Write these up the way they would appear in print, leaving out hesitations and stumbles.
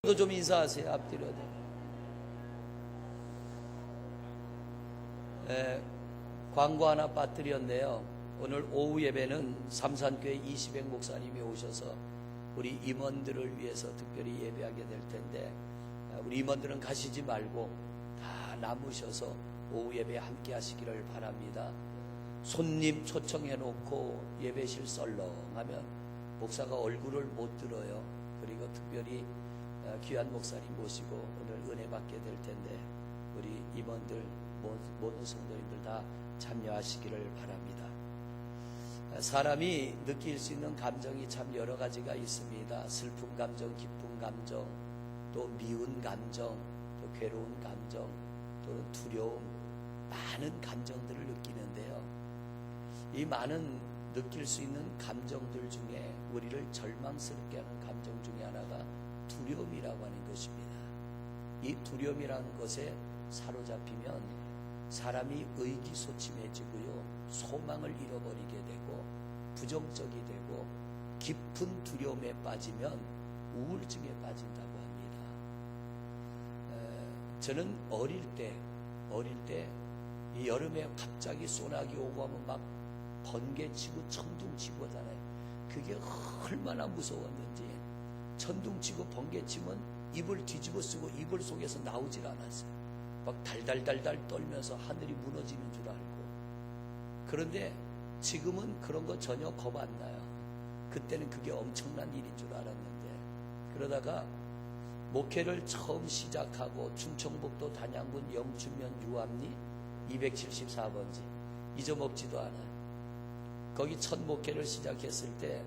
좀 인사하세요. 앞뒤로도. 광고 하나 빠뜨렸네요. 오늘 오후 예배는 삼산교회 이시백 목사님이 오셔서 우리 임원들을 위해서 특별히 예배하게 될 텐데, 우리 임원들은 가시지 말고 다 남으셔서 오후 예배에 함께 하시기를 바랍니다. 손님 초청해 놓고 예배실 썰렁하면 목사가 얼굴을 못 들어요. 그리고 특별히 귀한 목사님 모시고 오늘 은혜 받게 될 텐데, 우리 임원들 모든 성도님들 다 참여하시기를 바랍니다. 사람이 느낄 수 있는 감정이 참 여러 가지가 있습니다. 슬픈 감정, 기쁜 감정, 또 미운 감정, 또 괴로운 감정, 또는 두려움, 많은 감정들을 느끼는데요. 이 많은 느낄 수 있는 감정들 중에 우리를 절망스럽게 하는 감정 중에 하나가 두려움이라고 하는 것입니다. 이 두려움이라는 것에 사로잡히면 사람이 의기소침해지고요, 소망을 잃어버리게 되고 부정적이 되고 깊은 두려움에 빠지면 우울증에 빠진다고 합니다. 저는 어릴 때 이 여름에 갑자기 소나기 오고 하면 막 번개치고 천둥치고 하잖아요. 그게 얼마나 무서웠는지. 천둥치고 번개치면 이불 뒤집어 쓰고 이불 속에서 나오질 않았어요. 막 달달달달 떨면서 하늘이 무너지는 줄 알고. 그런데 지금은 그런 거 전혀 겁 안 나요. 그때는 그게 엄청난 일인 줄 알았는데, 그러다가 목회를 처음 시작하고 충청북도 단양군 영춘면 유암리 274번지 잊어먹지도 않아요. 거기 첫 목회를 시작했을 때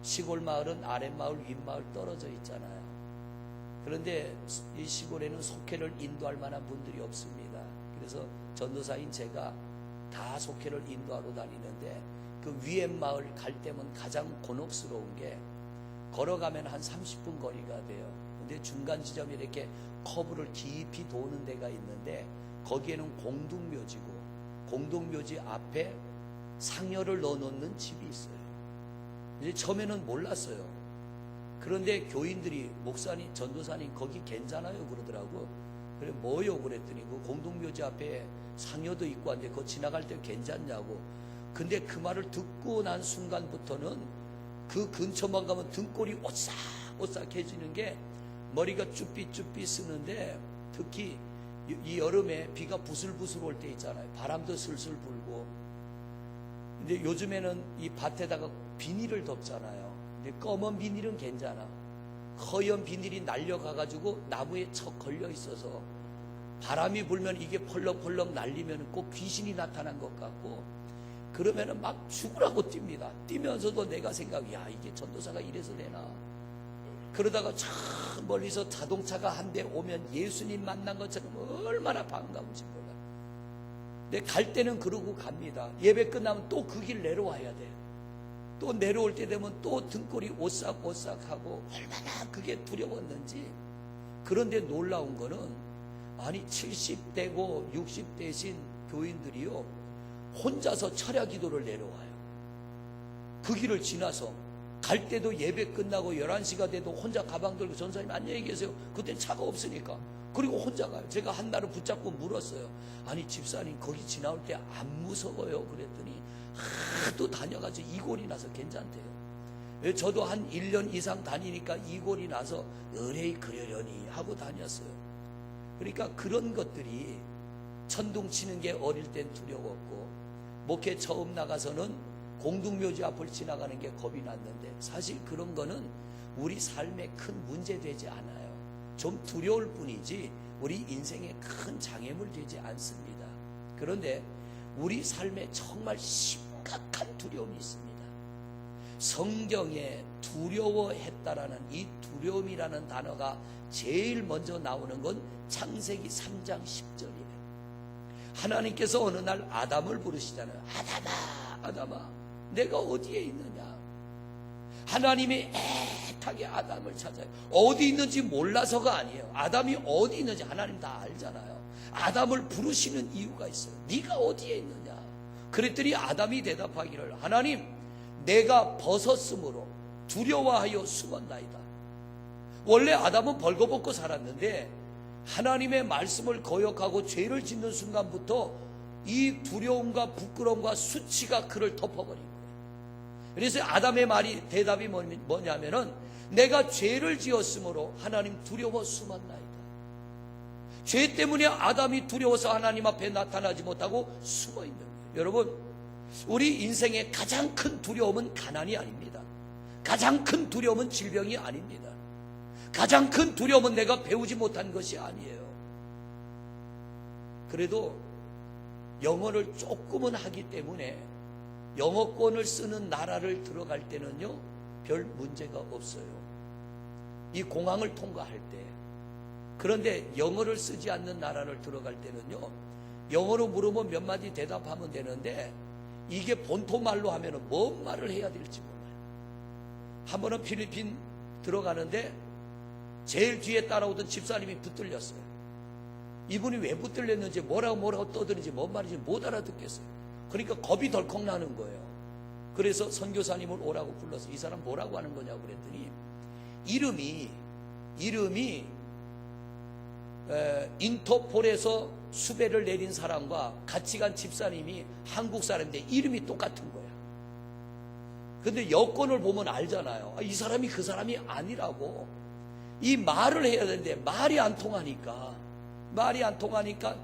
시골 마을은 아랫마을 윗마을 떨어져 있잖아요. 그런데 이 시골에는 속회를 인도할 만한 분들이 없습니다. 그래서 전도사인 제가 다 속회를 인도하러 다니는데, 그 위에 마을 갈 때면 가장 곤혹스러운 게 걸어가면 한 30분 거리가 돼요. 근데 중간 지점에 이렇게 커브를 깊이 도는 데가 있는데, 거기에는 공동묘지고 공동묘지 앞에 상여를 넣어놓는 집이 있어요. 이제 처음에는 몰랐어요. 그런데 교인들이 목사님, 전도사님 거기 괜찮아요 그러더라고. 그래 뭐요 그랬더니 그 공동묘지 앞에 상여도 있고 한데 그거 지나갈 때 괜찮냐고. 근데 그 말을 듣고 난 순간부터는 그 근처만 가면 등골이 오싹오싹해지는 게, 머리가 쭈삐쭈삐 쓰는데, 특히 이 여름에 비가 부슬부슬 올 때 있잖아요. 바람도 슬슬 불고. 근데 요즘에는 이 밭에다가 비닐을 덮잖아요. 근데 검은 비닐은 괜찮아. 허연 비닐이 날려가가지고 나무에 척 걸려 있어서 바람이 불면 이게 펄럭펄럭 날리면 꼭 귀신이 나타난 것 같고, 그러면은 막 죽으라고 뜁니다. 뛰면서도 내가 야 이게 전도사가 이래서 되나. 그러다가 저 멀리서 자동차가 한 대 오면 예수님 만난 것처럼 얼마나 반가운지 몰라. 근데 갈 때는 그러고 갑니다. 예배 끝나면 또 그 길 내려와야 돼요. 또 내려올 때 되면 또 등골이 오싹오싹하고 얼마나 그게 두려웠는지. 그런데 놀라운 거는, 아니 70대고 60대신 교인들이요, 혼자서 철야 기도를 내려와요. 그 길을 지나서 갈 때도 예배 끝나고 11시가 돼도 혼자 가방 들고, 전사님 안녕히 계세요. 그땐 차가 없으니까. 그리고 혼자 가요. 제가 한 날을 붙잡고 물었어요. 아니 집사님 거기 지나올 때 안 무서워요? 그랬더니 하도 다녀가지고 이골이 나서 괜찮대요. 저도 한 1년 이상 다니니까 이골이 나서 의뢰이 그러려니 하고 다녔어요. 그러니까 그런 것들이, 천둥 치는 게 어릴 땐 두려웠고, 목회 처음 나가서는 공동묘지 앞을 지나가는 게 겁이 났는데, 사실 그런 거는 우리 삶에 큰 문제 되지 않아요. 좀 두려울 뿐이지 우리 인생에 큰 장애물 되지 않습니다. 그런데 우리 삶에 정말 심각한 두려움이 있습니다. 성경에 두려워했다라는 이 두려움이라는 단어가 제일 먼저 나오는 건 창세기 3장 10절이에요. 하나님께서 어느 날 아담을 부르시잖아요. 아담아 내가 어디에 있느냐. 하나님이 애타게 아담을 찾아요. 어디 있는지 몰라서가 아니에요. 아담이 어디 있는지 하나님 다 알잖아요. 아담을 부르시는 이유가 있어요. 네가 어디에 있느냐. 그랬더니 아담이 대답하기를, 하나님 내가 벗었으므로 두려워하여 숨었나이다. 원래 아담은 벌거벗고 살았는데 하나님의 말씀을 거역하고 죄를 짓는 순간부터 이 두려움과 부끄러움과 수치가 그를 덮어버린 거예요. 그래서 아담의 말이 대답이 뭐냐면은 내가 죄를 지었으므로 하나님 두려워 숨었나이다. 죄 때문에 아담이 두려워서 하나님 앞에 나타나지 못하고 숨어 있는 거예요. 여러분, 우리 인생의 가장 큰 두려움은 가난이 아닙니다. 가장 큰 두려움은 질병이 아닙니다. 가장 큰 두려움은 내가 배우지 못한 것이 아니에요. 그래도 영어를 조금은 하기 때문에 영어권을 쓰는 나라를 들어갈 때는요, 별 문제가 없어요. 이 공항을 통과할 때. 그런데 영어를 쓰지 않는 나라를 들어갈 때는요, 영어로 물으면 몇 마디 대답하면 되는데 이게 본토 말로 하면 뭔 말을 해야 될지 몰라요. 한 번은 필리핀 들어가는데 제일 뒤에 따라오던 집사님이 붙들렸어요. 이분이 왜 붙들렸는지 뭐라고 떠드는지 뭔 말인지 못 알아듣겠어요. 그러니까 겁이 덜컥 나는 거예요. 그래서 선교사님을 오라고 불러서 이 사람 뭐라고 하는 거냐고 그랬더니 이름이 인터폴에서 수배를 내린 사람과 같이 간 집사님이 한국 사람인데 이름이 똑같은 거야. 근데 여권을 보면 알잖아요. 이 사람이 그 사람이 아니라고. 이 말을 해야 되는데 말이 안 통하니까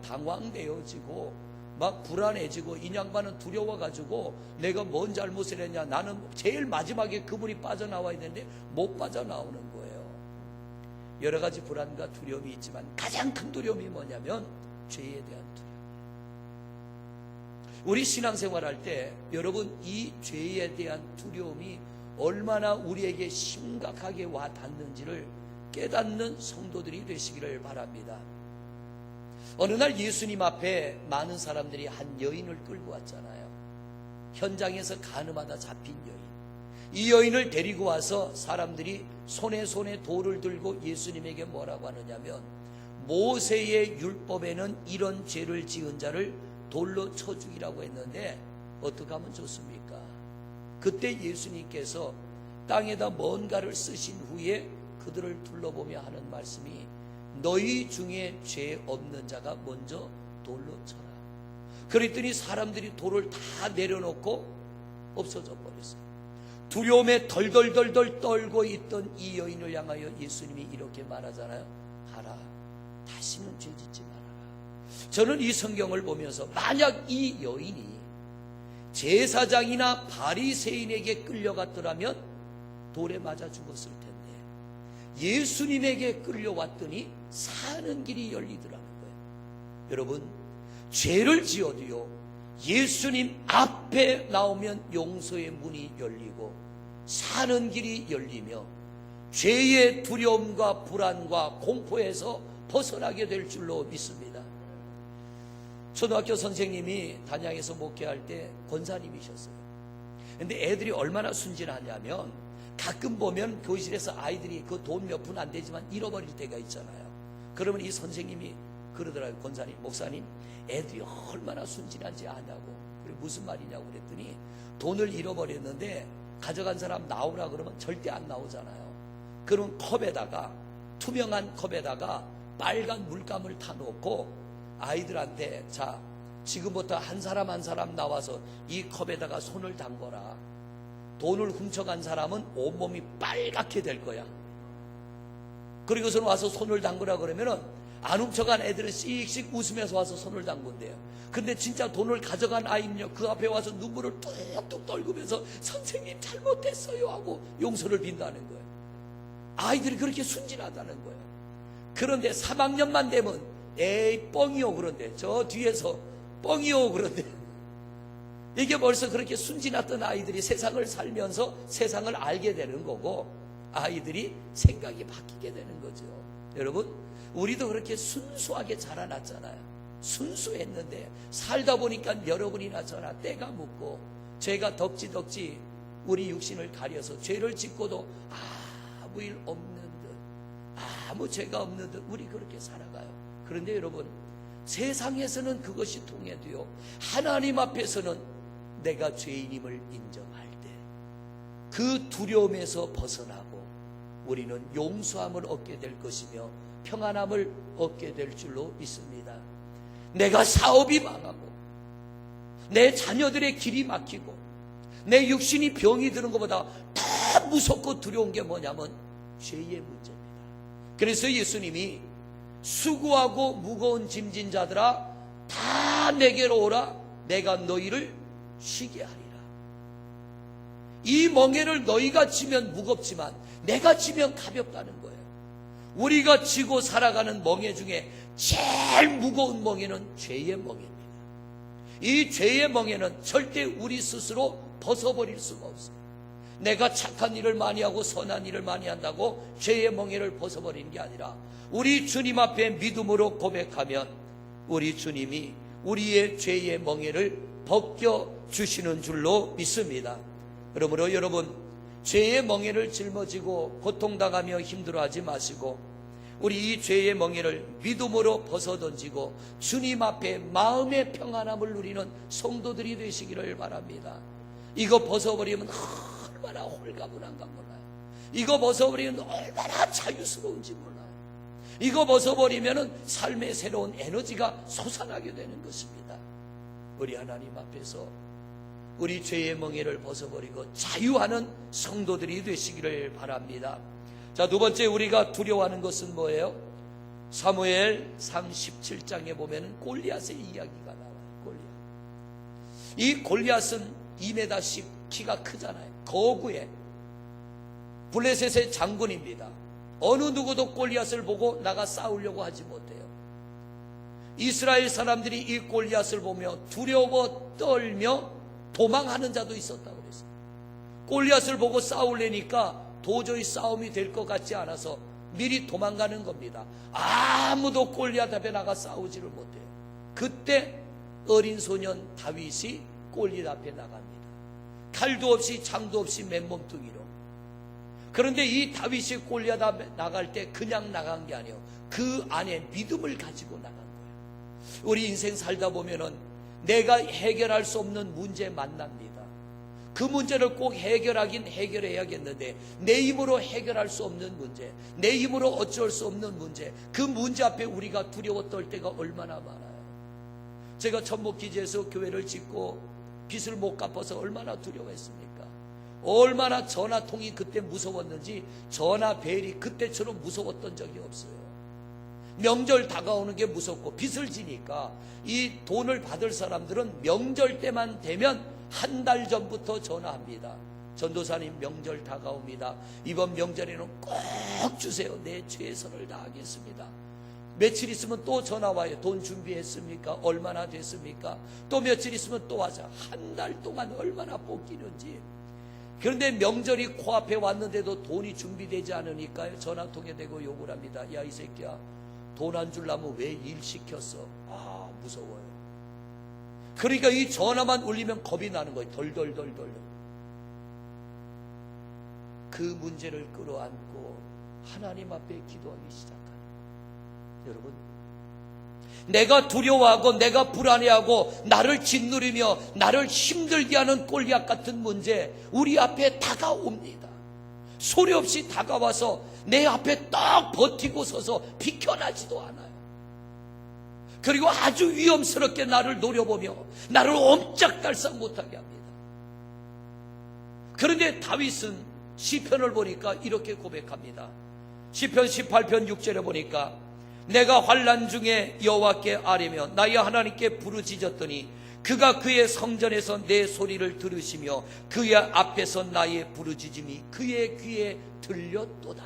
당황되어지고 막 불안해지고 이 양반은 두려워가지고 내가 뭔 잘못을 했냐, 나는 제일 마지막에 그분이 빠져나와야 되는데 못 빠져나오는 거예요. 여러 가지 불안과 두려움이 있지만 가장 큰 두려움이 뭐냐면 죄에 대한 두려움. 우리 신앙생활 할 때 여러분, 이 죄에 대한 두려움이 얼마나 우리에게 심각하게 와 닿는지를 깨닫는 성도들이 되시기를 바랍니다. 어느 날 예수님 앞에 많은 사람들이 한 여인을 끌고 왔잖아요. 현장에서 가늠하다 잡힌 여인. 이 여인을 데리고 와서 사람들이 손에 돌을 들고 예수님에게 뭐라고 하느냐면 모세의 율법에는 이런 죄를 지은 자를 돌로 쳐 죽이라고 했는데 어떻게 하면 좋습니까? 그때 예수님께서 땅에다 뭔가를 쓰신 후에 그들을 둘러보며 하는 말씀이 너희 중에 죄 없는 자가 먼저 돌로 쳐라. 그랬더니 사람들이 돌을 다 내려놓고 없어져 버렸어요. 두려움에 덜덜덜 떨고 있던 이 여인을 향하여 예수님이 이렇게 말하잖아요. 가라, 다시는 죄 짓지 말아라. 저는 이 성경을 보면서 만약 이 여인이 제사장이나 바리새인에게 끌려갔더라면 돌에 맞아 죽었을 텐데 예수님에게 끌려왔더니 사는 길이 열리더라는 거예요. 여러분, 죄를 지어도요, 예수님 앞에 나오면 용서의 문이 열리고 사는 길이 열리며 죄의 두려움과 불안과 공포에서 벗어나게 될 줄로 믿습니다. 초등학교 선생님이 단양에서 목회할 때 권사님이셨어요. 근데 애들이 얼마나 순진하냐면 가끔 보면 교실에서 아이들이 그 돈 몇 푼 안 되지만 잃어버릴 때가 있잖아요. 그러면 이 선생님이 그러더라고요. 권사님, 목사님, 애들이 얼마나 순진한지 아냐고. 그래, 무슨 말이냐고 그랬더니 돈을 잃어버렸는데 가져간 사람 나오라 그러면 절대 안 나오잖아요. 그럼 컵에다가, 투명한 컵에다가 빨간 물감을 타놓고 아이들한테 자, 지금부터 한 사람 한 사람 나와서 이 컵에다가 손을 담궈라. 돈을 훔쳐간 사람은 온몸이 빨갛게 될 거야. 그리고서는 와서 손을 담그라 그러면은 안 훔쳐간 애들은 씩씩 웃으면서 와서 손을 담근대요. 근데 진짜 돈을 가져간 아이는요, 그 앞에 와서 눈물을 뚝뚝 떨구면서 선생님 잘못했어요 하고 용서를 빈다는 거예요. 아이들이 그렇게 순진하다는 거예요. 그런데 3학년만 되면 에이 뻥이요 그런데 저 뒤에서 뻥이요 그런데 이게 벌써 그렇게 순진했던 아이들이 세상을 살면서 세상을 알게 되는 거고 아이들이 생각이 바뀌게 되는 거죠. 여러분, 우리도 그렇게 순수하게 자라났잖아요. 순수했는데 살다 보니까 여러분이나 저나 때가 묻고 죄가 덕지덕지 우리 육신을 가려서 죄를 짓고도 아무 일 없는 듯, 아무 죄가 없는 듯 우리 그렇게 살아가요. 그런데 여러분, 세상에서는 그것이 통해도요, 하나님 앞에서는 내가 죄인임을 인정할 때 그 두려움에서 벗어나고 우리는 용서함을 얻게 될 것이며 평안함을 얻게 될 줄로 믿습니다. 내가 사업이 망하고 내 자녀들의 길이 막히고 내 육신이 병이 드는 것보다 더 무섭고 두려운 게 뭐냐면 죄의 문제입니다. 그래서 예수님이 수고하고 무거운 짐진 자들아 다 내게로 오라, 내가 너희를 쉬게 하리라. 이 멍에를 너희가 지면 무겁지만 내가 지면 가볍다는 거예요. 우리가 지고 살아가는 멍에 중에 제일 무거운 멍에는 죄의 멍에입니다. 이 죄의 멍에는 절대 우리 스스로 벗어버릴 수가 없어요. 내가 착한 일을 많이 하고 선한 일을 많이 한다고 죄의 멍에를 벗어버리는 게 아니라 우리 주님 앞에 믿음으로 고백하면 우리 주님이 우리의 죄의 멍에를 벗겨주시는 줄로 믿습니다. 그러므로 여러분, 죄의 멍에를 짊어지고 고통당하며 힘들어하지 마시고 우리 이 죄의 멍에를 믿음으로 벗어던지고 주님 앞에 마음의 평안함을 누리는 성도들이 되시기를 바랍니다. 이거 벗어버리면 얼마나 홀가분한가 몰라요. 이거 벗어버리면 얼마나 자유스러운지 몰라요. 이거 벗어버리면 삶의 새로운 에너지가 솟아나게 되는 것입니다. 우리 하나님 앞에서 우리 죄의 멍에를 벗어버리고 자유하는 성도들이 되시기를 바랍니다. 자, 두 번째 우리가 두려워하는 것은 뭐예요? 사무엘상 17장에 보면 골리앗의 이야기가 나와요. 골리앗. 이 골리앗은 2m10 키가 크잖아요. 거구에 블레셋의 장군입니다. 어느 누구도 골리앗을 보고 나가 싸우려고 하지 못해요. 이스라엘 사람들이 이 골리앗을 보며 두려워 떨며 도망하는 자도 있었다고 그랬어요. 골리앗을 보고 싸우려니까 도저히 싸움이 될 것 같지 않아서 미리 도망가는 겁니다. 아무도 골리앗 앞에 나가 싸우지를 못해요. 그때 어린 소년 다윗이 골리앗 앞에 나갑니다. 칼도 없이 창도 없이 맨몸뚱이로. 그런데 이 다윗이 골리앗 앞에 나갈 때 그냥 나간 게 아니에요. 그 안에 믿음을 가지고 나간 거예요. 우리 인생 살다 보면은 내가 해결할 수 없는 문제 만납니다. 그 문제를 꼭 해결하긴 해결해야겠는데 내 힘으로 해결할 수 없는 문제, 내 힘으로 어쩔 수 없는 문제, 그 문제 앞에 우리가 두려워 떨 때가 얼마나 많아요. 제가 천목기지에서 교회를 짓고 빚을 못 갚아서 얼마나 두려워했습니까? 얼마나 전화통이 그때 무서웠는지 전화벨이 그때처럼 무서웠던 적이 없어요. 명절 다가오는 게 무섭고 빚을 지니까 이 돈을 받을 사람들은 명절 때만 되면 한 달 전부터 전화합니다. 전도사님, 명절 다가옵니다. 이번 명절에는 꼭 주세요. 내 최선을 다하겠습니다. 며칠 있으면 또 전화 와요. 돈 준비했습니까? 얼마나 됐습니까? 또 며칠 있으면 또 와서 한 달 동안 얼마나 볶이는지. 그런데 명절이 코앞에 왔는데도 돈이 준비되지 않으니까요, 전화통에 대고 욕을 합니다. 야, 이 새끼야, 돈 안 주려면 왜 일 시켰어? 아, 무서워요. 그러니까 이 전화만 울리면 겁이 나는 거예요. 덜덜덜덜. 그 문제를 끌어안고 하나님 앞에 기도하기 시작하는 거예요. 여러분, 내가 두려워하고 내가 불안해하고 나를 짓누르며 나를 힘들게 하는 골리앗 같은 문제 우리 앞에 다가옵니다. 소리 없이 다가와서 내 앞에 딱 버티고 서서 비켜나지도 않아요. 그리고 아주 위험스럽게 나를 노려보며 나를 옴짝달싹 못하게 합니다. 그런데 다윗은 시편을 보니까 이렇게 고백합니다. 시편 18편 6절에 보니까 내가 환난 중에 여호와께 아뢰며 나의 하나님께 부르짖었더니 그가 그의 성전에서 내 소리를 들으시며 그의 앞에서 나의 부르짖음이 그의 귀에 들렸도다.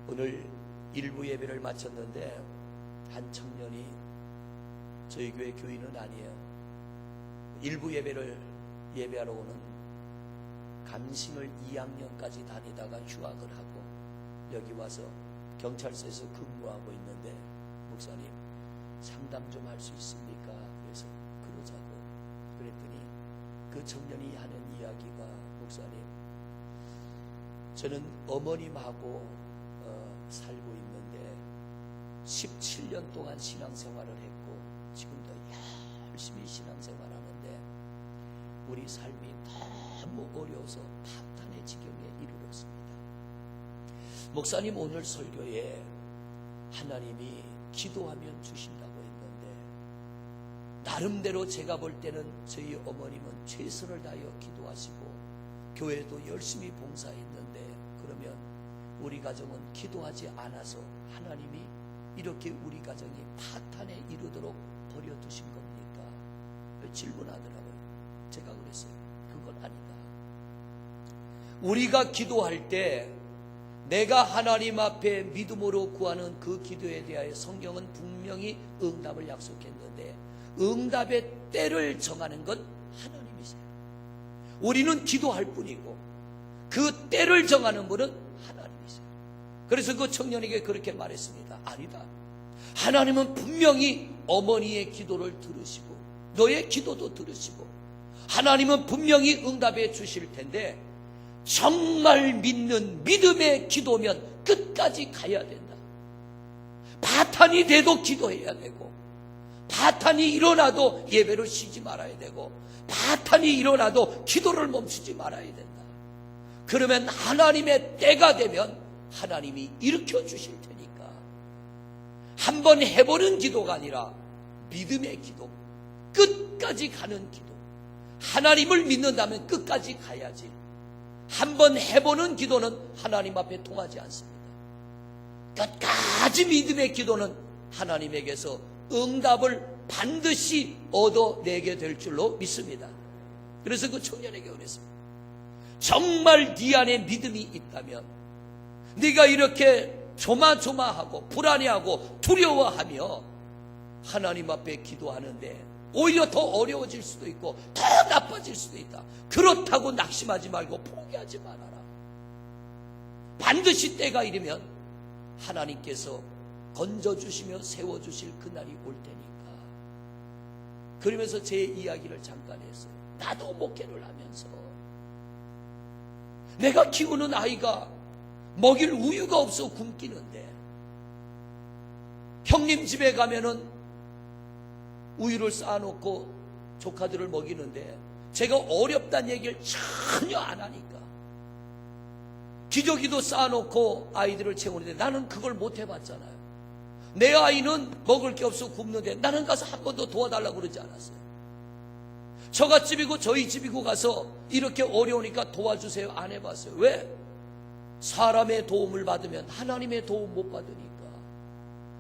오늘 일부 예배를 마쳤는데 한 청년이, 저희 교회 교인은 아니에요, 일부 예배를 예배하러 오는 감신을 2학년까지 다니다가 휴학을 하고 여기 와서 경찰서에서 근무하고 있는데, 목사님 상담 좀 할 수 있습니까? 그래서 그러자고 그랬더니 그 청년이 하는 이야기가, 목사님, 저는 어머님하고 살고 있는데 17년 동안 신앙생활을 했고 지금도 열심히 신앙생활하는데 우리 삶이 너무 어려워서 파탄의 지경에 이르렀습니다. 목사님 오늘 설교에 하나님이 기도하면 주신다고 했는데, 나름대로 제가 볼 때는 저희 어머님은 최선을 다하여 기도하시고 교회도 열심히 봉사했는데, 그러면 우리 가정은 기도하지 않아서 하나님이 이렇게 우리 가정이 파탄에 이르도록 버려두신 겁니까? 질문하더라고요. 제가 그랬어요. 그건 아니다. 우리가 기도할 때 내가 하나님 앞에 믿음으로 구하는 그 기도에 대하여 성경은 분명히 응답을 약속했는데, 응답의 때를 정하는 건 하나님이세요. 우리는 기도할 뿐이고 그 때를 정하는 분은 하나님이세요. 그래서 그 청년에게 그렇게 말했습니다. 아니다. 하나님은 분명히 어머니의 기도를 들으시고 너의 기도도 들으시고 하나님은 분명히 응답해 주실 텐데, 정말 믿는 믿음의 기도면 끝까지 가야 된다. 파탄이 돼도 기도해야 되고, 파탄이 일어나도 예배를 쉬지 말아야 되고, 파탄이 일어나도 기도를 멈추지 말아야 된다. 그러면 하나님의 때가 되면 하나님이 일으켜 주실 테니까, 한번 해보는 기도가 아니라 믿음의 기도, 끝까지 가는 기도. 하나님을 믿는다면 끝까지 가야지. 한번 해보는 기도는 하나님 앞에 통하지 않습니다. 끝까지 믿음의 기도는 하나님에게서 응답을 반드시 얻어내게 될 줄로 믿습니다. 그래서 그 청년에게 그랬습니다. 정말 네 안에 믿음이 있다면, 네가 이렇게 조마조마하고 불안해하고 두려워하며 하나님 앞에 기도하는데 오히려 더 어려워질 수도 있고 더 나빠질 수도 있다. 그렇다고 낙심하지 말고 포기하지 말아라. 반드시 때가 이르면 하나님께서 건져주시며 세워주실 그날이 올 테니까. 그러면서 제 이야기를 잠깐 했어요. 나도 목회를 하면서 내가 키우는 아이가 먹일 우유가 없어 굶기는데, 형님 집에 가면은 우유를 쌓아놓고 조카들을 먹이는데 제가 어렵다는 얘기를 전혀 안 하니까, 기저귀도 쌓아놓고 아이들을 채우는데 나는 그걸 못 해봤잖아요. 내 아이는 먹을 게 없어 굶는데 나는 가서 한 번도 도와달라고 그러지 않았어요. 저갓집이고 저희 집이고 가서 이렇게 어려우니까 도와주세요 안 해봤어요. 왜? 사람의 도움을 받으면 하나님의 도움 못 받으니까.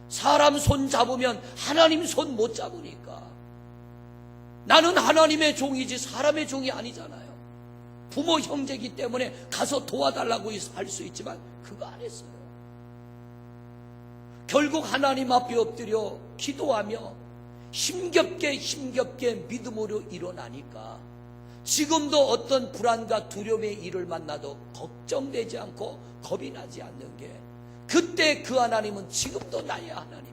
사람 손 잡으면 하나님 손 못 잡으니까. 나는 하나님의 종이지 사람의 종이 아니잖아요. 부모 형제이기 때문에 가서 도와달라고 할 수 있지만 그거 안 했어요. 결국 하나님 앞에 엎드려 기도하며 힘겹게 믿음으로 일어나니까 지금도 어떤 불안과 두려움의 일을 만나도 걱정되지 않고 겁이 나지 않는 게, 그때 그 하나님은 지금도 나의 하나님이에요.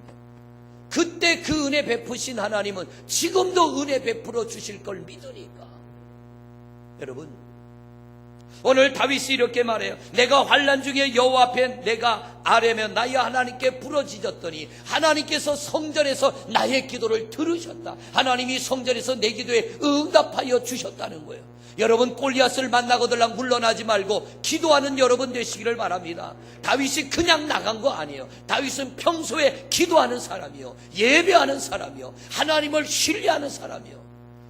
그때 그 은혜 베푸신 하나님은 지금도 은혜 베풀어 주실 걸 믿으니까. 여러분, 오늘 다윗이 이렇게 말해요. 내가 환난 중에 여호와 앞에 내가 아뢰며 나의 하나님께 부르짖었더니 하나님께서 성전에서 나의 기도를 들으셨다. 하나님이 성전에서 내 기도에 응답하여 주셨다는 거예요. 여러분, 골리앗을 만나거들랑 물러나지 말고 기도하는 여러분 되시기를 바랍니다. 다윗이 그냥 나간 거 아니에요. 다윗은 평소에 기도하는 사람이요, 예배하는 사람이요, 하나님을 신뢰하는 사람이요.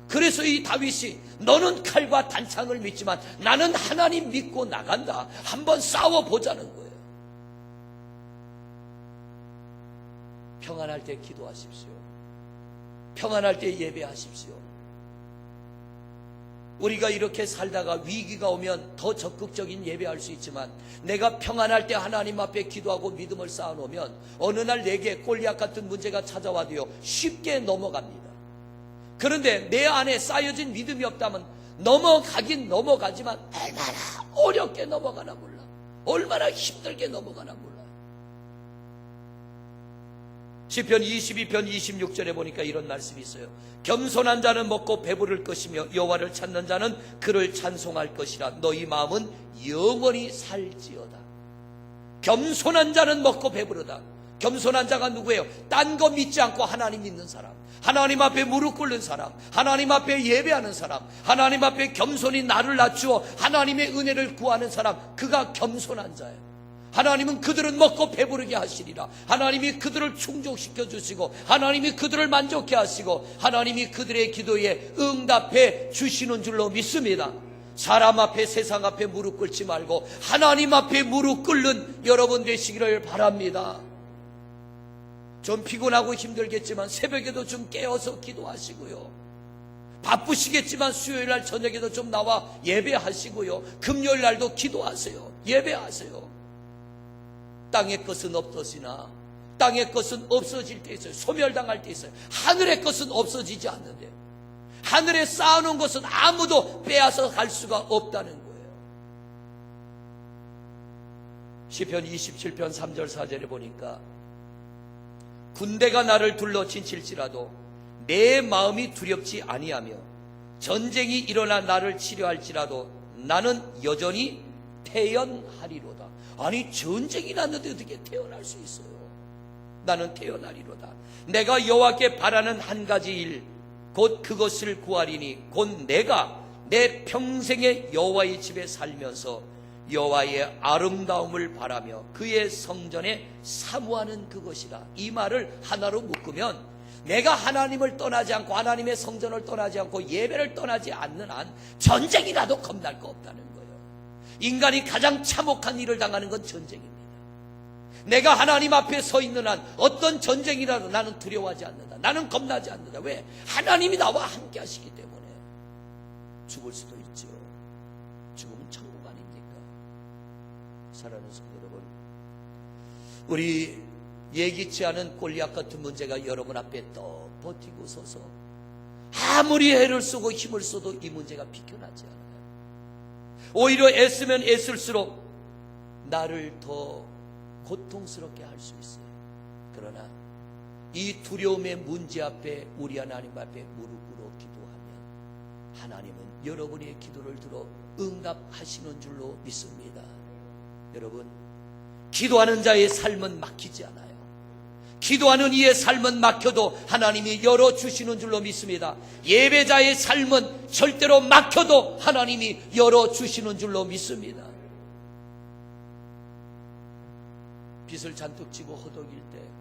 그래서 이 다윗이 너는 칼과 단창을 믿지만 나는 하나님 믿고 나간다. 한번 싸워보자는 거예요. 평안할 때 기도하십시오. 평안할 때 예배하십시오. 우리가 이렇게 살다가 위기가 오면 더 적극적인 예배할 수 있지만, 내가 평안할 때 하나님 앞에 기도하고 믿음을 쌓아놓으면 어느 날 내게 골리앗 같은 문제가 찾아와도요 쉽게 넘어갑니다. 그런데 내 안에 쌓여진 믿음이 없다면 넘어가긴 넘어가지만 얼마나 어렵게 넘어가나 몰라. 얼마나 힘들게 넘어가나 몰라. 시편 22편 26절에 보니까 이런 말씀이 있어요. 겸손한 자는 먹고 배부를 것이며 여호와를 찾는 자는 그를 찬송할 것이라. 너희 마음은 영원히 살지어다. 겸손한 자는 먹고 배부르다. 겸손한 자가 누구예요? 딴 거 믿지 않고 하나님 믿는 사람, 하나님 앞에 무릎 꿇는 사람, 하나님 앞에 예배하는 사람, 하나님 앞에 겸손히 나를 낮추어 하나님의 은혜를 구하는 사람, 그가 겸손한 자예요. 하나님은 그들은 먹고 배부르게 하시리라. 하나님이 그들을 충족시켜 주시고, 하나님이 그들을 만족해 하시고, 하나님이 그들의 기도에 응답해 주시는 줄로 믿습니다. 사람 앞에, 세상 앞에 무릎 꿇지 말고 하나님 앞에 무릎 꿇는 여러분 되시기를 바랍니다. 좀 피곤하고 힘들겠지만 새벽에도 좀 깨어서 기도하시고요. 바쁘시겠지만 수요일날 저녁에도 좀 나와 예배하시고요. 금요일날도 기도하세요. 예배하세요. 땅의 것은 없어지나 땅의 것은 없어질 때 있어요. 소멸당할 때 있어요. 하늘의 것은 없어지지 않는데, 하늘에 쌓아놓은 것은 아무도 빼앗아 갈 수가 없다는 거예요. 시편 27편 3절 4절에 보니까 군대가 나를 둘러 친칠지라도 내 마음이 두렵지 아니하며 전쟁이 일어나 나를 치료할지라도 나는 여전히 태연하리로다. 아니, 전쟁이 났는데 어떻게 태어날 수 있어요? 나는 태어나리로다. 내가 여호와께 바라는 한 가지 일, 곧 그것을 구하리니 곧 내가 내 평생에 여호와의 집에 살면서 여호와의 아름다움을 바라며 그의 성전에 사모하는 그것이라. 이 말을 하나로 묶으면, 내가 하나님을 떠나지 않고 하나님의 성전을 떠나지 않고 예배를 떠나지 않는 한 전쟁이라도 겁날 거 없다는 거예요. 인간이 가장 참혹한 일을 당하는 건 전쟁입니다. 내가 하나님 앞에 서 있는 한 어떤 전쟁이라도 나는 두려워하지 않는다. 나는 겁나지 않는다. 왜? 하나님이 나와 함께 하시기 때문에. 죽을 수도 있죠. 죽으면 천국 아닙니까? 사랑하는 성도 여러분, 우리 예기치 않은 골리앗 같은 문제가 여러분 앞에 또 버티고 서서 아무리 애를 쓰고 힘을 써도 이 문제가 비켜나지 않아요. 오히려 애쓰면 애쓸수록 나를 더 고통스럽게 할 수 있어요. 그러나 이 두려움의 문제 앞에 우리 하나님 앞에 무릎 꿇어 기도하면 하나님은 여러분의 기도를 들어 응답하시는 줄로 믿습니다. 여러분, 기도하는 자의 삶은 막히지 않아요. 기도하는 이의 삶은 막혀도 하나님이 열어주시는 줄로 믿습니다. 예배자의 삶은 절대로 막혀도 하나님이 열어주시는 줄로 믿습니다. 빚을 잔뜩 지고 허덕일 때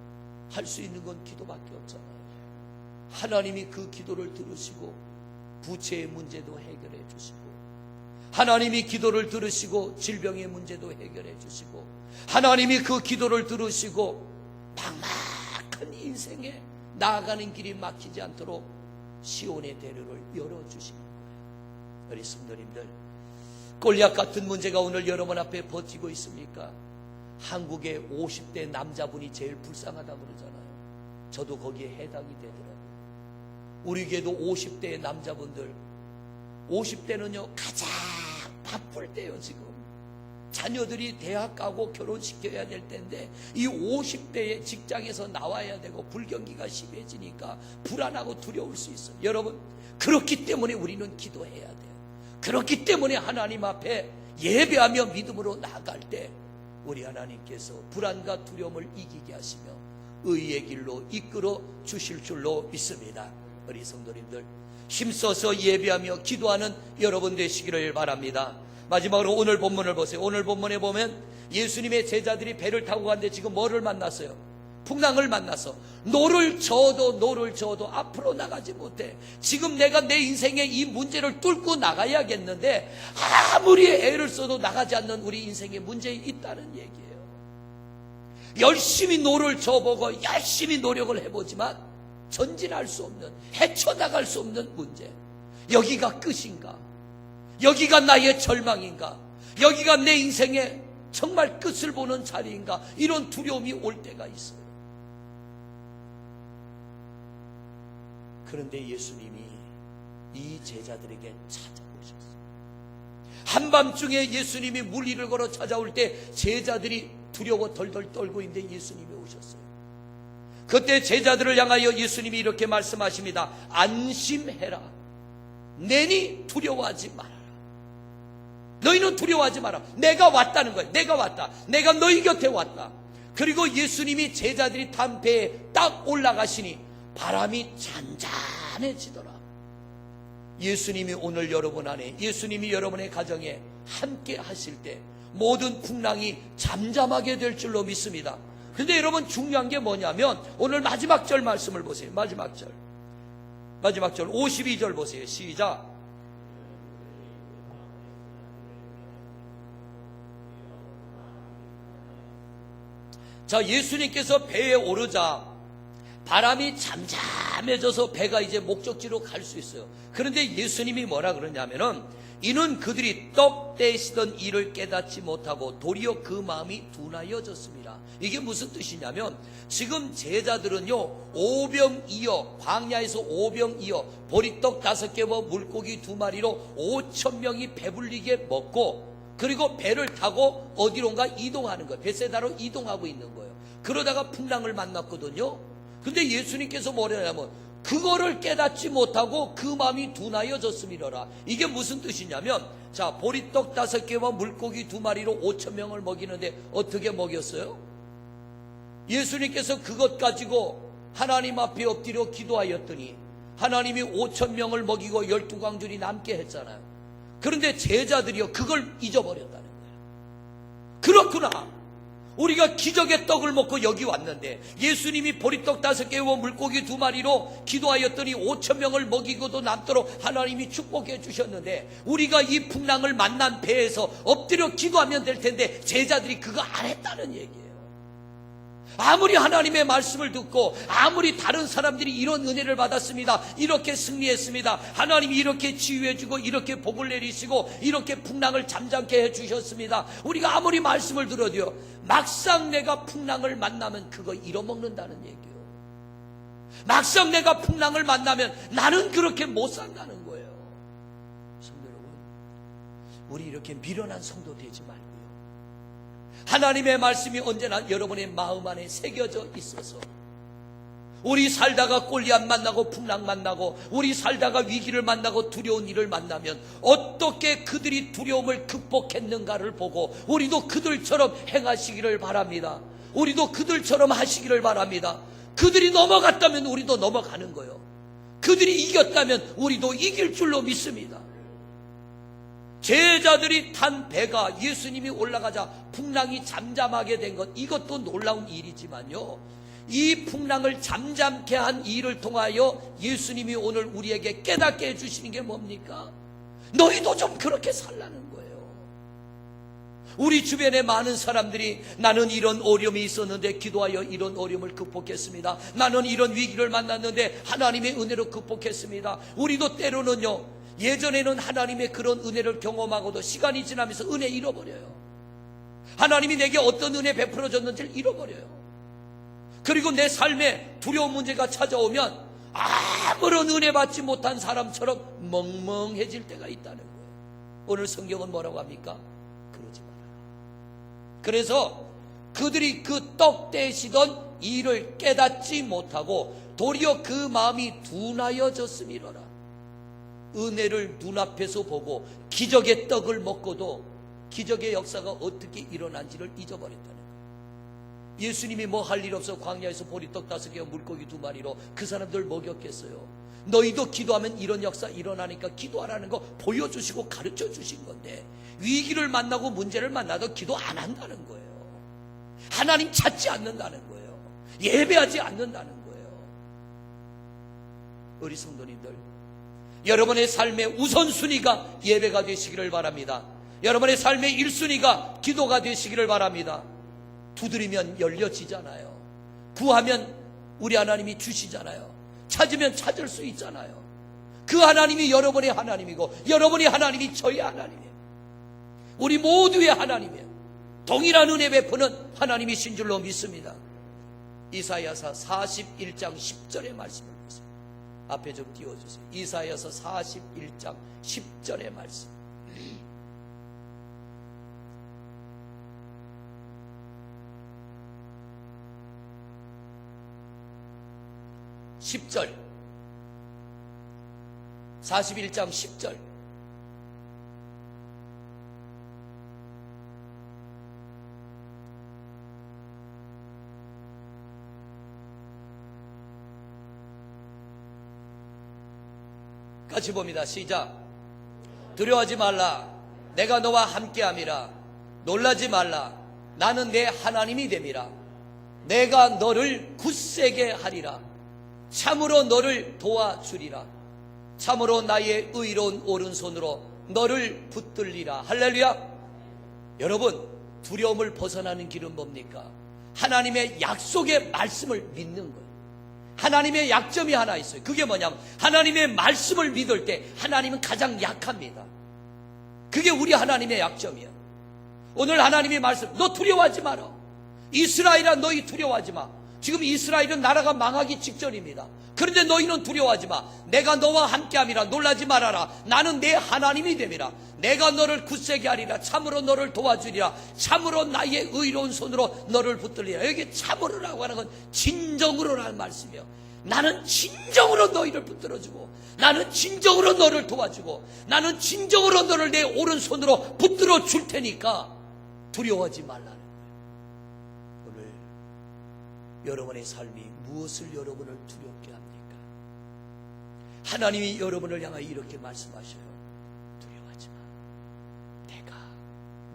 할 수 있는 건 기도밖에 없잖아요. 하나님이 그 기도를 들으시고 부채의 문제도 해결해 주시고, 하나님이 기도를 들으시고 질병의 문제도 해결해 주시고, 하나님이 그 기도를 들으시고 막막한 인생에 나아가는 길이 막히지 않도록 시온의 대로를 열어주시는 거예요. 우리 성도님들, 골리앗 같은 문제가 오늘 여러분 앞에 버티고 있습니까? 한국의 50대 남자분이 제일 불쌍하다고 그러잖아요. 저도 거기에 해당이 되더라고요. 우리 교회도 50대의 남자분들, 50대는요 가장 바쁠 때요. 지금 자녀들이 대학 가고 결혼시켜야 될 때인데 이 50대의 직장에서 나와야 되고 불경기가 심해지니까 불안하고 두려울 수 있어요. 여러분, 그렇기 때문에 우리는 기도해야 돼요. 그렇기 때문에 하나님 앞에 예배하며 믿음으로 나아갈 때 우리 하나님께서 불안과 두려움을 이기게 하시며 의의 길로 이끌어 주실 줄로 믿습니다. 우리 성도님들, 힘써서 예배하며 기도하는 여러분 되시기를 바랍니다. 마지막으로 오늘 본문을 보세요. 오늘 본문에 보면 예수님의 제자들이 배를 타고 갔는데 지금 뭐를 만났어요? 풍랑을 만나서 노를 저어도 앞으로 나가지 못해. 지금 내가 내 인생의 이 문제를 뚫고 나가야겠는데 아무리 애를 써도 나가지 않는 우리 인생의 문제에 있다는 얘기예요. 열심히 노를 저어보고 열심히 노력을 해보지만 전진할 수 없는, 헤쳐나갈 수 없는 문제. 여기가 끝인가? 여기가 나의 절망인가? 여기가 내 인생의 정말 끝을 보는 자리인가? 이런 두려움이 올 때가 있어요. 그런데 예수님이 이 제자들에게 찾아오셨어요. 한밤중에 예수님이 물 위를 걸어 찾아올 때 제자들이 두려워 덜덜 떨고 있는데 예수님이 오셨어요. 그때 제자들을 향하여 예수님이 이렇게 말씀하십니다. 안심해라. 내니 두려워하지 말아라. 너희는 두려워하지 마라. 내가 왔다는 거예요. 내가 왔다. 내가 너희 곁에 왔다. 그리고 예수님이 제자들이 탄 배에 딱 올라가시니 바람이 잔잔해지더라. 예수님이 오늘 여러분 안에, 예수님이 여러분의 가정에 함께 하실 때 모든 풍랑이 잠잠하게 될 줄로 믿습니다. 근데 여러분 중요한 게 뭐냐면 오늘 마지막 절 말씀을 보세요. 마지막 절 52절 보세요. 시작. 자, 예수님께서 배에 오르자 바람이 잠잠해져서 배가 이제 목적지로 갈 수 있어요. 그런데 예수님이 뭐라 그러냐면은 이는 그들이 떡 떼시던 일을 깨닫지 못하고 도리어 그 마음이 둔하여졌습니다. 이게 무슨 뜻이냐면 지금 제자들은요 오병이어, 광야에서 오병이어 보리떡 5개와 물고기 2마리로 5,000명이 배불리게 먹고, 그리고 배를 타고 어디론가 이동하는 거예요. 벳세다로 이동하고 있는 거예요. 그러다가 풍랑을 만났거든요. 근데 예수님께서 뭐냐면 그거를 깨닫지 못하고 그 마음이 둔하여졌음이로라. 이게 무슨 뜻이냐면, 자, 보리떡 5개와 물고기 2마리로 5,000명을 먹이는데 어떻게 먹였어요? 예수님께서 그것 가지고 하나님 앞에 엎드려 기도하였더니 하나님이 5,000명을 먹이고 12광줄이 남게 했잖아요. 그런데 제자들이요 그걸 잊어버렸다는 거예요. 그렇구나, 우리가 기적의 떡을 먹고 여기 왔는데 예수님이 보리떡 5개와 물고기 2마리로 기도하였더니 5,000명을 먹이고도 남도록 하나님이 축복해 주셨는데 우리가 이 풍랑을 만난 배에서 엎드려 기도하면 될 텐데 제자들이 그거 안 했다는 얘기예요. 아무리 하나님의 말씀을 듣고 아무리 다른 사람들이 이런 은혜를 받았습니다, 이렇게 승리했습니다, 하나님이 이렇게 치유해주고 이렇게 복을 내리시고 이렇게 풍랑을 잠잠케 해주셨습니다, 우리가 아무리 말씀을 들어도요 막상 내가 풍랑을 만나면 그거 잃어먹는다는 얘기예요. 막상 내가 풍랑을 만나면 나는 그렇게 못 산다는 거예요. 성도 여러분, 우리 이렇게 미련한 성도 되지 말고 하나님의 말씀이 언제나 여러분의 마음 안에 새겨져 있어서 우리 살다가 골리앗 만나고 풍랑 만나고 우리 살다가 위기를 만나고 두려운 일을 만나면 어떻게 그들이 두려움을 극복했는가를 보고 우리도 그들처럼 행하시기를 바랍니다. 우리도 그들처럼 하시기를 바랍니다. 그들이 넘어갔다면 우리도 넘어가는 거예요. 그들이 이겼다면 우리도 이길 줄로 믿습니다. 제자들이 탄 배가 예수님이 올라가자 풍랑이 잠잠하게 된 것, 이것도 놀라운 일이지만요, 이 풍랑을 잠잠케 한 일을 통하여 예수님이 오늘 우리에게 깨닫게 해주시는 게 뭡니까? 너희도 좀 그렇게 살라는 거예요. 우리 주변에 많은 사람들이 나는 이런 어려움이 있었는데 기도하여 이런 어려움을 극복했습니다, 나는 이런 위기를 만났는데 하나님의 은혜로 극복했습니다. 우리도 때로는요 예전에는 하나님의 그런 은혜를 경험하고도 시간이 지나면서 은혜 잃어버려요. 하나님이 내게 어떤 은혜 베풀어 줬는지를 잃어버려요. 그리고 내 삶에 두려운 문제가 찾아오면 아무런 은혜 받지 못한 사람처럼 멍멍해질 때가 있다는 거예요. 오늘 성경은 뭐라고 합니까? 그러지 말아라. 그래서 그들이 그 떡 떼시던 일을 깨닫지 못하고 도리어 그 마음이 둔하여졌음이로라. 은혜를 눈앞에서 보고 기적의 떡을 먹고도 기적의 역사가 어떻게 일어난지를 잊어버렸다는 거예요. 예수님이 뭐 할 일 없어 광야에서 보리떡 5개와 물고기 2마리로 그 사람들 먹였겠어요. 너희도 기도하면 이런 역사 일어나니까 기도하라는 거 보여주시고 가르쳐 주신 건데 위기를 만나고 문제를 만나도 기도 안 한다는 거예요. 하나님 찾지 않는다는 거예요. 예배하지 않는다는 거예요. 우리 성도님들, 여러분의 삶의 우선순위가 예배가 되시기를 바랍니다. 여러분의 삶의 1순위가 기도가 되시기를 바랍니다. 두드리면 열려지잖아요. 구하면 우리 하나님이 주시잖아요. 찾으면 찾을 수 있잖아요. 그 하나님이 여러분의 하나님이고 여러분의 하나님이 저의 하나님이에요. 우리 모두의 하나님이에요. 동일한 은혜 베푸는 하나님이신 줄로 믿습니다. 이사야서 41장 10절의 말씀을 보세요. 앞에 좀 띄워주세요. 이사야서 41장 10절의 말씀. 10절, 41장 10절. 같이 봅니다. 시작. 두려워하지 말라. 내가 너와 함께함이라. 놀라지 말라. 나는 내 하나님이 됨이라. 내가 너를 굳세게 하리라. 참으로 너를 도와주리라. 참으로 나의 의로운 오른손으로 너를 붙들리라. 할렐루야. 여러분, 두려움을 벗어나는 길은 뭡니까? 하나님의 약속의 말씀을 믿는 거예요. 하나님의 약점이 하나 있어요. 그게 뭐냐면 하나님의 말씀을 믿을 때 하나님은 가장 약합니다. 그게 우리 하나님의 약점이에요. 오늘 하나님의 말씀, 너 두려워하지 마라. 이스라엘아, 너희 두려워하지 마. 지금 이스라엘은 나라가 망하기 직전입니다. 그런데 너희는 두려워하지 마. 내가 너와 함께함이라. 놀라지 말아라. 나는 내 하나님이 됨이라. 내가 너를 굳세게 하리라. 참으로 너를 도와주리라. 참으로 나의 의로운 손으로 너를 붙들리라. 여기 참으로라고 하는 건 진정으로라는 말씀이에요. 나는 진정으로 너희를 붙들어주고, 나는 진정으로 너를 도와주고, 나는 진정으로 너를 내 오른손으로 붙들어 줄 테니까 두려워하지 말라는 거예요. 오늘 여러분의 삶이 무엇을 여러분을 두렵게 합니까? 하나님이 여러분을 향하여 이렇게 말씀하셔요. 두려워하지 마. 내가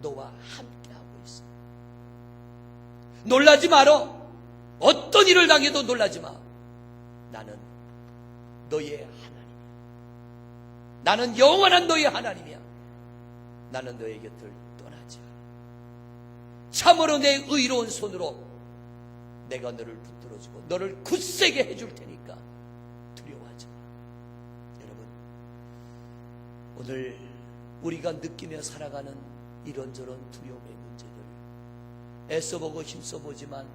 너와 함께하고 있어. 놀라지 마라. 어떤 일을 당해도 놀라지 마. 나는 너의 하나님이야. 나는 영원한 너의 하나님이야. 나는 너의 곁을 떠나지 않아. 참으로 내 의로운 손으로 내가 너를 붙들어주고 너를 굳세게 해줄 테니까 두려워하지 마. 여러분, 오늘 우리가 느끼며 살아가는 이런저런 두려움의 문제들, 애써보고 힘써보지만,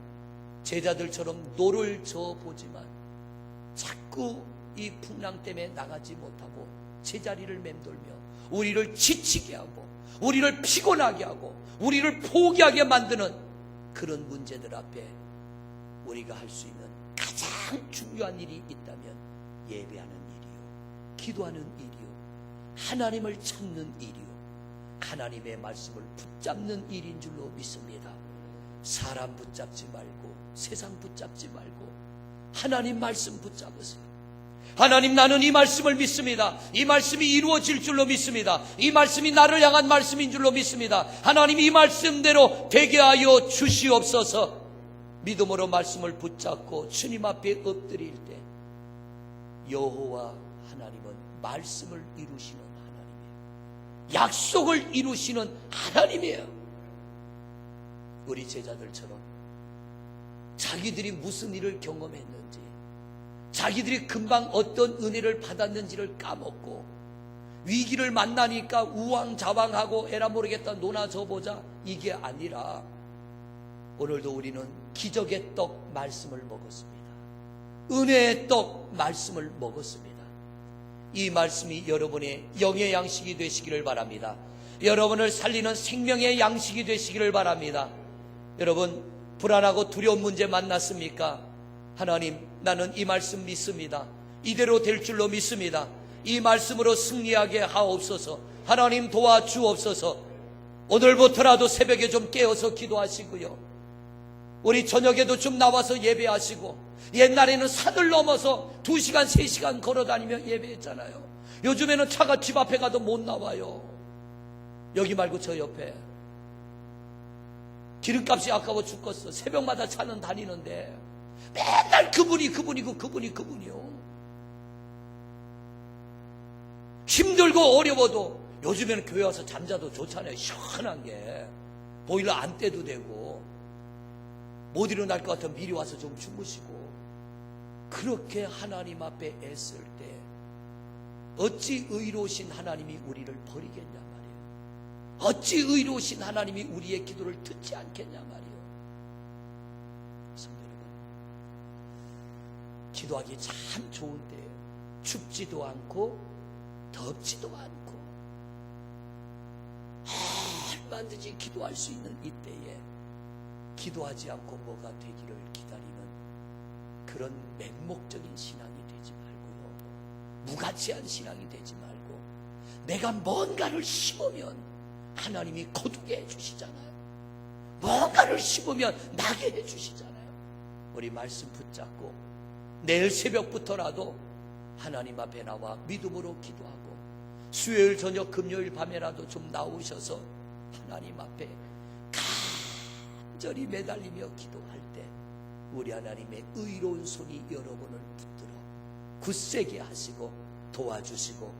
제자들처럼 노를 저어보지만 자꾸 이 풍랑 때문에 나가지 못하고 제자리를 맴돌며 우리를 지치게 하고 우리를 피곤하게 하고 우리를 포기하게 만드는 그런 문제들 앞에 우리가 할 수 있는 가장 중요한 일이 있다면 예배하는 일이요, 기도하는 일이요, 하나님을 찾는 일이요, 하나님의 말씀을 붙잡는 일인 줄로 믿습니다. 사람 붙잡지 말고 세상 붙잡지 말고 하나님 말씀 붙잡으세요. 하나님, 나는 이 말씀을 믿습니다. 이 말씀이 이루어질 줄로 믿습니다. 이 말씀이 나를 향한 말씀인 줄로 믿습니다. 하나님, 이 말씀대로 되게 하여 주시옵소서. 믿음으로 말씀을 붙잡고 주님 앞에 엎드릴 때 여호와 하나님은 말씀을 이루시는 하나님이에요. 약속을 이루시는 하나님이에요. 우리 제자들처럼 자기들이 무슨 일을 경험했는지, 자기들이 금방 어떤 은혜를 받았는지를 까먹고 위기를 만나니까 우왕좌왕하고 에라 모르겠다 노나 져보자, 이게 아니라 오늘도 우리는 기적의 떡 말씀을 먹었습니다. 은혜의 떡 말씀을 먹었습니다. 이 말씀이 여러분의 영의 양식이 되시기를 바랍니다. 여러분을 살리는 생명의 양식이 되시기를 바랍니다. 여러분, 불안하고 두려운 문제 만났습니까? 하나님, 나는 이 말씀 믿습니다. 이대로 될 줄로 믿습니다. 이 말씀으로 승리하게 하옵소서. 하나님 도와주옵소서. 오늘부터라도 새벽에 좀 깨어서 기도하시고요, 우리 저녁에도 좀 나와서 예배하시고, 옛날에는 산을 넘어서 2시간 3시간 걸어다니며 예배했잖아요. 요즘에는 차가 집 앞에 가도 못 나와요. 여기 말고 저 옆에. 기름값이 아까워 죽겠어. 새벽마다 차는 다니는데 맨날 그분이요. 힘들고 어려워도 요즘에는 교회 와서 잠자도 좋잖아요. 시원한 게 보일러 안 떼도 되고, 못 일어날 것 같으면 미리 와서 좀 주무시고. 그렇게 하나님 앞에 애쓸 때 어찌 의로우신 하나님이 우리를 버리겠냐 말이에요. 어찌 의로우신 하나님이 우리의 기도를 듣지 않겠냐 말이에요. 성도 여러분, 기도하기 참 좋은 때예요. 춥지도 않고 덥지도 않고 얼마든지 기도할 수 있는 이때에 기도하지 않고 뭐가 되기를 기다리는 그런 맹목적인 신앙이 되지 말고요, 무가치한 신앙이 되지 말고, 내가 뭔가를 심으면 하나님이 거두게 해주시잖아요. 뭔가를 심으면 나게 해주시잖아요. 우리 말씀 붙잡고 내일 새벽부터라도 하나님 앞에 나와 믿음으로 기도하고 수요일 저녁 금요일 밤에라도 좀 나오셔서 하나님 앞에 간절히 매달리며 기도할 때 우리 하나님의 의로운 손이 여러분을 붙들어 굳세게 하시고 도와주시고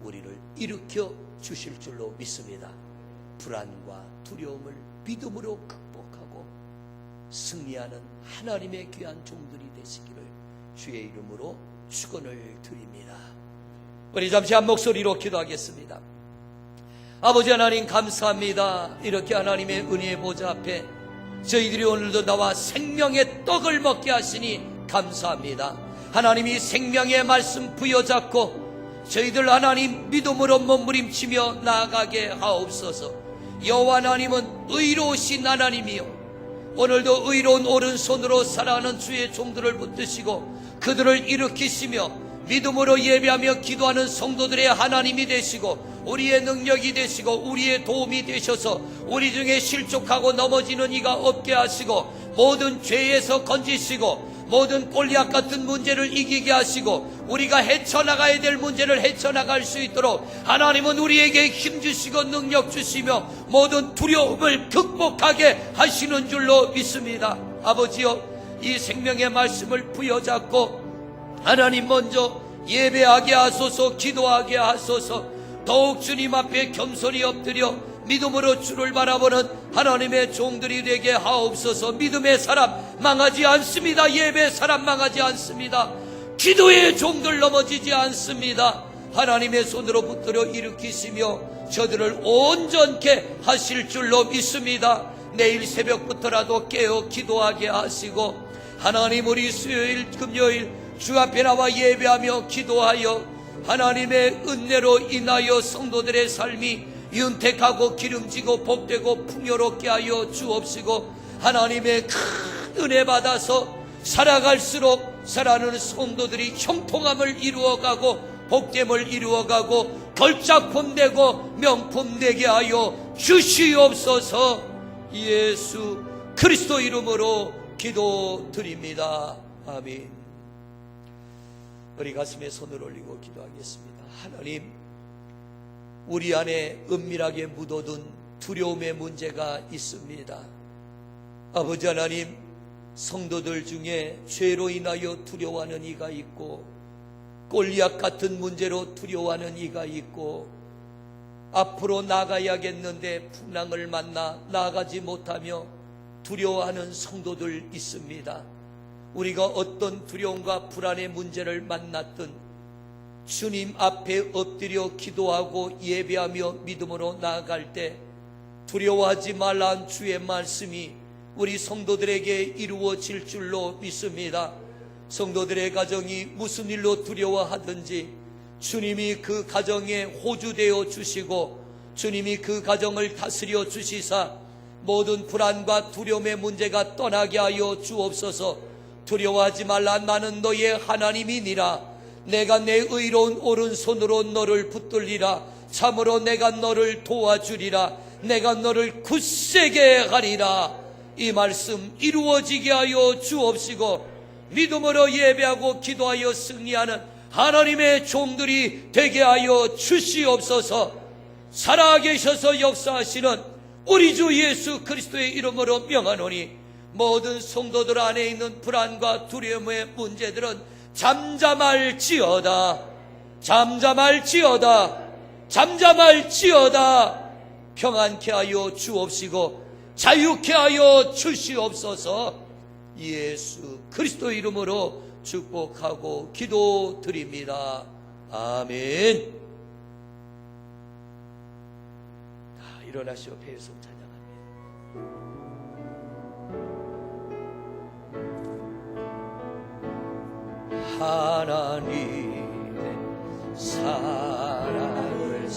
우리를 일으켜 주실 줄로 믿습니다. 불안과 두려움을 믿음으로 극복하고 승리하는 하나님의 귀한 종들이 되시기를 주의 이름으로 축원을 드립니다. 우리 잠시 한 목소리로 기도하겠습니다. 아버지 하나님 감사합니다. 이렇게 하나님의 은혜의 보좌 앞에 저희들이 오늘도 나와 생명의 떡을 먹게 하시니 감사합니다. 하나님이 생명의 말씀 부여잡고 저희들 하나님 믿음으로 몸부림치며 나아가게 하옵소서. 여호와 하나님은 의로우신 하나님이요 오늘도 의로운 오른손으로 살아가는 주의 종들을 붙드시고 그들을 일으키시며 믿음으로 예배하며 기도하는 성도들의 하나님이 되시고 우리의 능력이 되시고 우리의 도움이 되셔서 우리 중에 실족하고 넘어지는 이가 없게 하시고 모든 죄에서 건지시고 모든 골리앗 같은 문제를 이기게 하시고 우리가 헤쳐나가야 될 문제를 헤쳐나갈 수 있도록 하나님은 우리에게 힘주시고 능력 주시며 모든 두려움을 극복하게 하시는 줄로 믿습니다. 아버지여, 이 생명의 말씀을 부여잡고 하나님 먼저 예배하게 하소서, 기도하게 하소서. 더욱 주님 앞에 겸손히 엎드려 믿음으로 주를 바라보는 하나님의 종들이 되게 하옵소서. 믿음의 사람 망하지 않습니다. 예배의 사람 망하지 않습니다. 기도의 종들 넘어지지 않습니다. 하나님의 손으로 붙들어 일으키시며 저들을 온전케 하실 줄로 믿습니다. 내일 새벽부터라도 깨어 기도하게 하시고 하나님, 우리 수요일 금요일 주 앞에 나와 예배하며 기도하여 하나님의 은혜로 인하여 성도들의 삶이 윤택하고 기름지고 복되고 풍요롭게 하여 주옵시고 하나님의 큰 은혜 받아서 살아갈수록 살아가는 성도들이 형통함을 이루어가고 복됨을 이루어가고 걸작품 되고 명품 되게 하여 주시옵소서. 예수 그리스도 이름으로 기도드립니다. 아멘. 우리 가슴에 손을 올리고 기도하겠습니다. 하나님, 우리 안에 은밀하게 묻어둔 두려움의 문제가 있습니다. 아버지 하나님, 성도들 중에 죄로 인하여 두려워하는 이가 있고 골리앗 같은 문제로 두려워하는 이가 있고 앞으로 나가야겠는데 풍랑을 만나 나아가지 못하며 두려워하는 성도들 있습니다. 우리가 어떤 두려움과 불안의 문제를 만났든 주님 앞에 엎드려 기도하고 예배하며 믿음으로 나아갈 때 두려워하지 말라는 주의 말씀이 우리 성도들에게 이루어질 줄로 믿습니다. 성도들의 가정이 무슨 일로 두려워하든지 주님이 그 가정에 호주되어 주시고 주님이 그 가정을 다스려 주시사 모든 불안과 두려움의 문제가 떠나게 하여 주옵소서. 두려워하지 말라. 나는 너의 하나님이니라. 내가 내 의로운 오른손으로 너를 붙들리라. 참으로 내가 너를 도와주리라. 내가 너를 굳세게 하리라. 이 말씀 이루어지게 하여 주옵시고 믿음으로 예배하고 기도하여 승리하는 하나님의 종들이 되게 하여 주시옵소서. 살아계셔서 역사하시는 우리 주 예수 그리스도의 이름으로 명하노니 모든 성도들 안에 있는 불안과 두려움의 문제들은 잠잠할지어다, 잠잠할지어다, 잠잠할지어다. 평안케 하여 주옵시고 자유케 하여 주시옵소서. 예수 그리스도 이름으로 축복하고 기도드립니다. 아멘. 일어나시오. 배송 찬양합니다. 하나님의 사랑을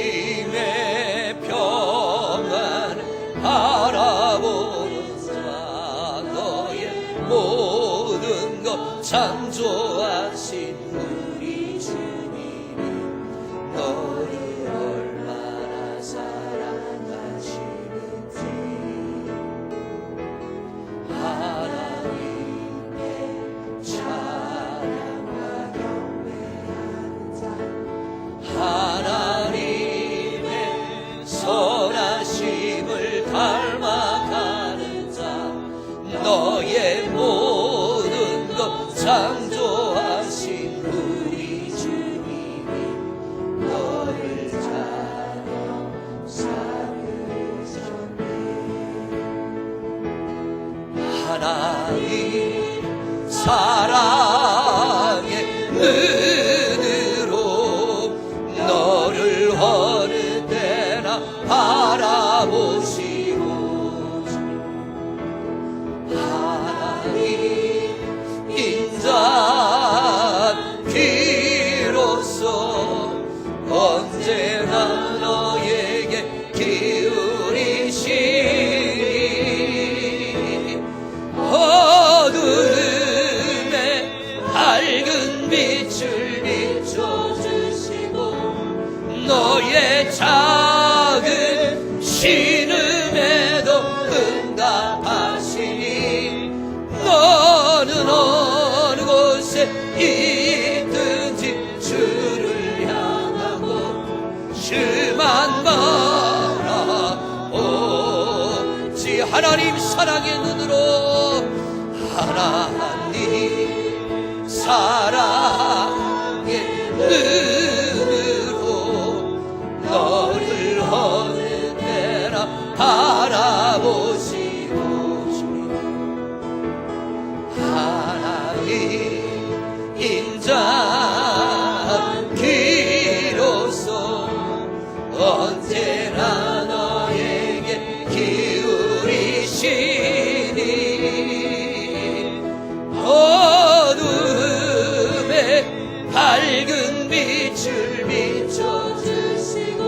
하나님의 평안을 바라보는 자 너의 모든 것 창조하신 우리 주님이 너를 얼마나 사랑하시는지 하나님 하나님 사랑의 눈으로 너를 어느 때나 바라보시고 하나님 인자한 귀로서 언제나 너에게 기울이시니 어두움에 밝은 빛을 비춰주시고 너의 작은 신음에도 응답하시니 너는 어느 곳에 있든지 주를 향하고 주만 바라보지 하나님 사랑의 눈으로 하나님 사랑의 눈으로 너를 어느 때나 바라보시고 하나님 인자한 귀로서 언제나 너에게 기울이시니 어두움에 밝은 빛을 비춰주시고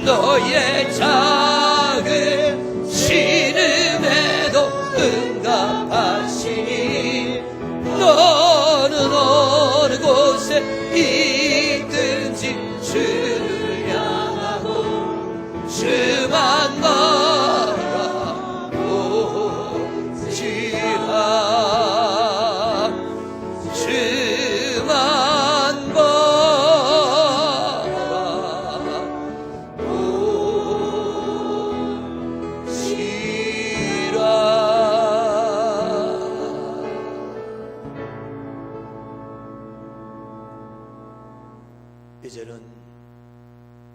너의 작은 신음에도 응답하시니 너는 어느 곳에 있든지 주를 향하고 주만 바라보지라 주만 이제는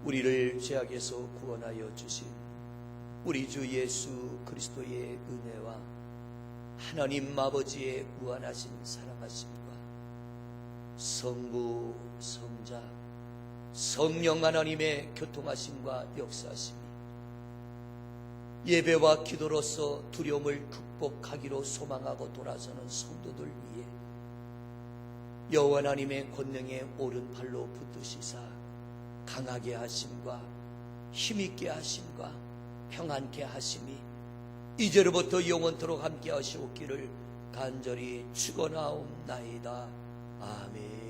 우리를 죄악에서 구원하여 주신 우리 주 예수 그리스도의 은혜와 하나님 아버지의 무한하신 사랑하심과 성부, 성자, 성령 하나님의 교통하심과 역사하심이 예배와 기도로서 두려움을 극복하기로 소망하고 돌아서는 성도들 위해 여호와 하나님의 권능에 오른팔로 붙드시사 강하게 하심과 힘있게 하심과 평안케 하심이 이제로부터 영원토록 함께 하시옵기를 간절히 축원하옵나이다. 아멘.